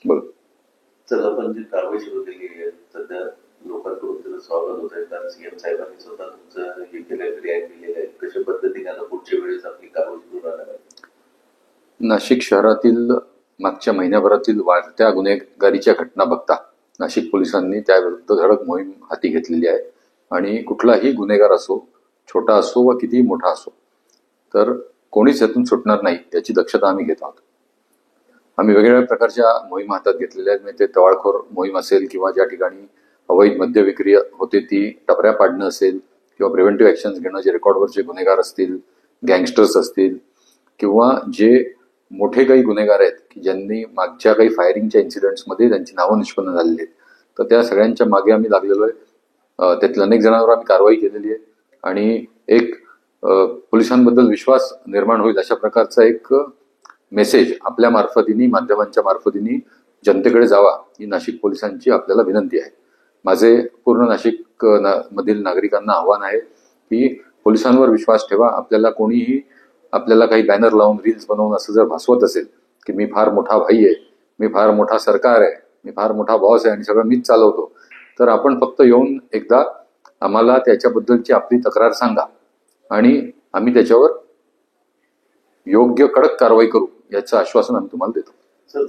बोल. तर आपण जी कारवाई सुरू केली आहे सध्या लोकांकडून त्याचं स्वागत होत आहे, कारण सीएम साहेबांनी स्वतः तुमचं हे केलं, रिॲक्ट केलेलं आहे. कशा पद्धतीने आता पुढच्या वेळेस आपली कारवाई सुरू राहणार आहे? नाशिक शहरातील मागच्या महिन्याभरातील वाढत्या गुन्हेगारीच्या घटना बघता नाशिक पोलिसांनी त्याविरुद्ध धडक मोहीम हाती घेतलेली आहे. आणि कुठलाही गुन्हेगार असो, छोटा असो व कितीही मोठा असो, तर कोणीच यातून सुटणार नाही याची दक्षता आम्ही घेत आहोत. आम्ही वेगवेगळ्या प्रकारच्या मोहीम हातात घेतलेल्या आहेत. म्हणजे ते टवाळखोर मोहीम असेल किंवा ज्या ठिकाणी अवैध मद्य विक्री होते ती टपऱ्या पाडणं असेल, किंवा प्रिव्हेंटिव्ह ऍक्शन्स घेणं, जे रेकॉर्डवरचे गुन्हेगार असतील, गँगस्टर्स असतील, किंवा जे मोठे काही गुन्हेगार आहेत की ज्यांनी मागच्या काही फायरिंगच्या इन्सिडेंट्समध्ये त्यांची नावं निष्पन्न झालेली आहेत, तर त्या सगळ्यांच्या मागे आम्ही लागलेलो आहे. त्यातल्या अनेक जणांवर आम्ही कारवाई केलेली आहे. आणि एक पोलिसांबद्दल विश्वास निर्माण होईल अशा प्रकारचा एक मेसेज आपल्या मार्फतीने, माध्यमांच्या मार्फतीने जनतेकडे जावा, ही नाशिक पोलिसांची आपल्याला विनंती आहे. माझे पूर्ण नाशिक मधील नागरिकांना आव्हान आहे की पोलिसांवर विश्वास ठेवा. आपल्याला काही बॅनर लावून, रील्स बनवून असं जर भासवत असेल की मी फार मोठा भाई आहे, मी फार मोठा सरकार आहे, मी फार मोठा बॉस आहे आणि सगळं मीच चालवतो, तर आपण फक्त येऊन एकदा आम्हाला त्याच्याबद्दलची आपली तक्रार सांगा आणि आम्ही त्याच्यावर योग्य कडक कारवाई करू याचं आश्वासन आम्ही तुम्हाला देतो. सर,